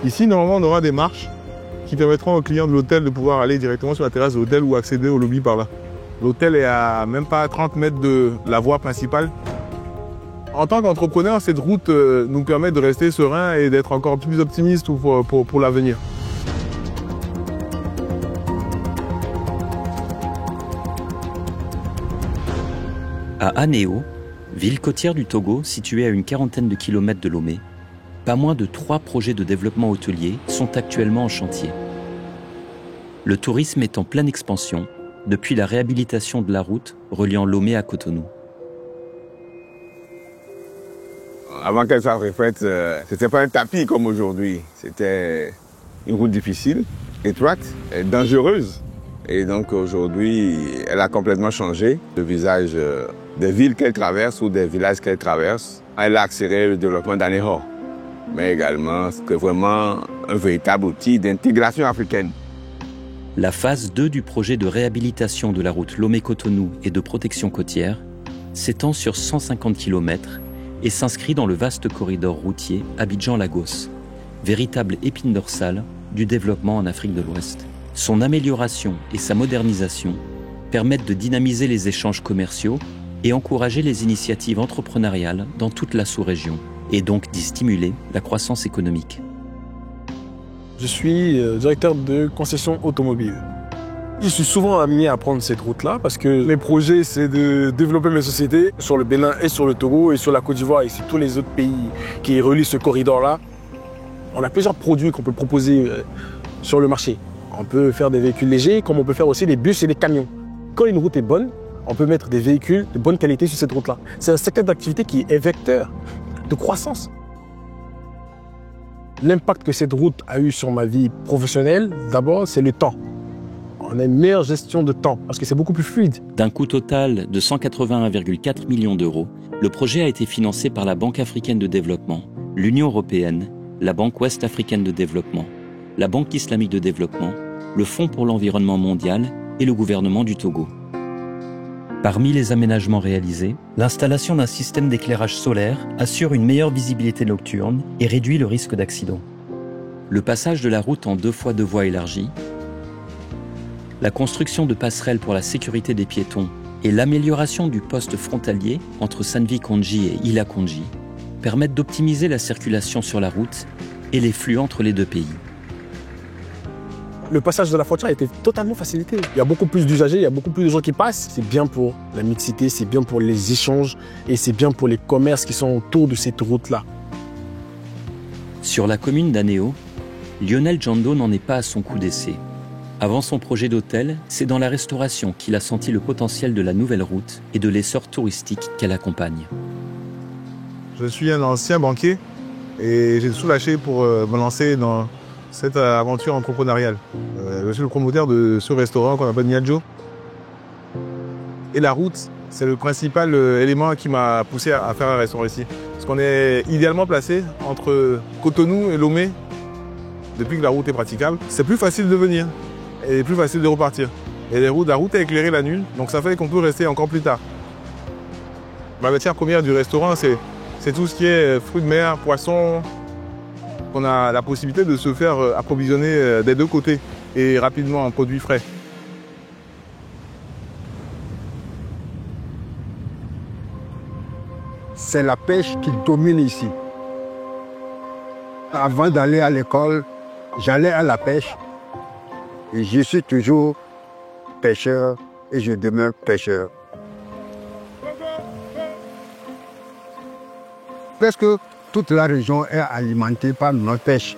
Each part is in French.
Ici, normalement, on aura des marches qui permettront aux clients de l'hôtel de pouvoir aller directement sur la terrasse de l'hôtel ou accéder au lobby par là. L'hôtel est à même pas 30 mètres de la voie principale. En tant qu'entrepreneur, cette route nous permet de rester serein et d'être encore plus optimiste pour l'avenir. À Anéo, ville côtière du Togo située à une quarantaine de kilomètres de Lomé, pas moins de 3 projets de développement hôtelier sont actuellement en chantier. Le tourisme est en pleine expansion depuis la réhabilitation de la route reliant Lomé à Cotonou. Avant qu'elle soit refaite, c'était pas un tapis comme aujourd'hui. C'était une route difficile, étroite et dangereuse. Et donc aujourd'hui, elle a complètement changé le visage des villes qu'elle traverse ou des villages qu'elle traverse. Elle a accéléré le développement d'Anéo, mais également c'est vraiment un véritable outil d'intégration africaine. La phase 2 du projet de réhabilitation de la route Lomé-Cotonou et de protection côtière s'étend sur 150 km et s'inscrit dans le vaste corridor routier Abidjan-Lagos, véritable épine dorsale du développement en Afrique de l'Ouest. Son amélioration et sa modernisation permettent de dynamiser les échanges commerciaux et encourager les initiatives entrepreneuriales dans toute la sous-région, et donc d'y stimuler la croissance économique. Je suis directeur de concession automobile. Je suis souvent amené à prendre cette route-là parce que mes projets, c'est de développer mes sociétés sur le Bénin et sur le Togo et sur la Côte d'Ivoire et sur tous les autres pays qui relient ce corridor-là. On a plusieurs produits qu'on peut proposer sur le marché. On peut faire des véhicules légers, comme on peut faire aussi des bus et des camions. Quand une route est bonne, on peut mettre des véhicules de bonne qualité sur cette route-là. C'est un secteur d'activité qui est vecteur de croissance. L'impact que cette route a eu sur ma vie professionnelle, d'abord, c'est le temps. On a une meilleure gestion de temps parce que c'est beaucoup plus fluide. D'un coût total de 181,4 millions d'euros, le projet a été financé par la Banque africaine de développement, l'Union européenne, la Banque ouest africaine de développement, la Banque islamique de développement, le Fonds pour l'environnement mondial et le gouvernement du Togo. Parmi les aménagements réalisés, l'installation d'un système d'éclairage solaire assure une meilleure visibilité nocturne et réduit le risque d'accident. Le passage de la route en 2 fois 2 voies élargies, la construction de passerelles pour la sécurité des piétons et l'amélioration du poste frontalier entre Sanvi-Kondji et Ila-Kondji permettent d'optimiser la circulation sur la route et les flux entre les 2 pays. Le passage de la frontière a été totalement facilité. Il y a beaucoup plus d'usagers, il y a beaucoup plus de gens qui passent. C'est bien pour la mixité, c'est bien pour les échanges et c'est bien pour les commerces qui sont autour de cette route-là. Sur la commune d'Anéo, Lionel Jando n'en est pas à son coup d'essai. Avant son projet d'hôtel, c'est dans la restauration qu'il a senti le potentiel de la nouvelle route et de l'essor touristique qu'elle accompagne. Je suis un ancien banquier et j'ai tout lâché pour me lancer dans cette aventure entrepreneuriale. Je suis le promoteur de ce restaurant qu'on appelle Niadjo. Et la route, c'est le principal élément qui m'a poussé à faire un restaurant ici. Parce qu'on est idéalement placé entre Cotonou et Lomé. Depuis que la route est praticable, c'est plus facile de venir et plus facile de repartir. Et la route est éclairée la nuit, donc ça fait qu'on peut rester encore plus tard. La matière première du restaurant, c'est tout ce qui est fruits de mer, poissons. On a la possibilité de se faire approvisionner des 2 côtés et rapidement en produits frais. C'est la pêche qui domine ici. Avant d'aller à l'école, j'allais à la pêche et je suis toujours pêcheur et je demeure pêcheur. Presque toute la région est alimentée par notre pêche.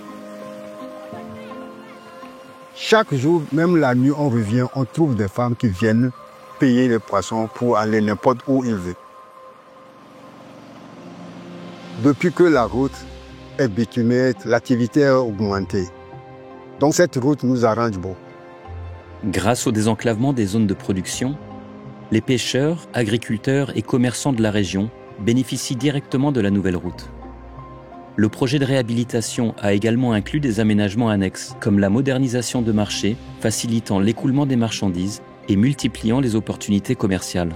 Chaque jour, même la nuit, on revient, on trouve des femmes qui viennent payer les poissons pour aller n'importe où ils veulent. Depuis que la route est bitumée, l'activité a augmenté. Donc cette route nous arrange beaucoup. Grâce au désenclavement des zones de production, les pêcheurs, agriculteurs et commerçants de la région bénéficient directement de la nouvelle route. Le projet de réhabilitation a également inclus des aménagements annexes, comme la modernisation de marchés, facilitant l'écoulement des marchandises et multipliant les opportunités commerciales.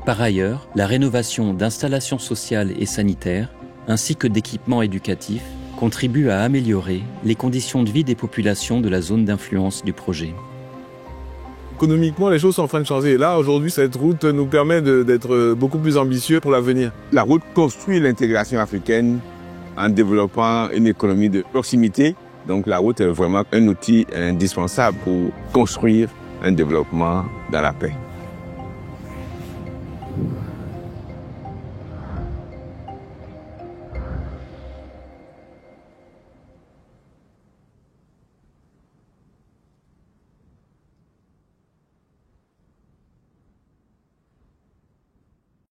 Par ailleurs, la rénovation d'installations sociales et sanitaires, ainsi que d'équipements éducatifs, contribue à améliorer les conditions de vie des populations de la zone d'influence du projet. Économiquement, les choses sont en train de changer. Et là, aujourd'hui, cette route nous permet d'être beaucoup plus ambitieux pour l'avenir. La route construit l'intégration africaine en développant une économie de proximité. Donc la route est vraiment un outil indispensable pour construire un développement dans la paix.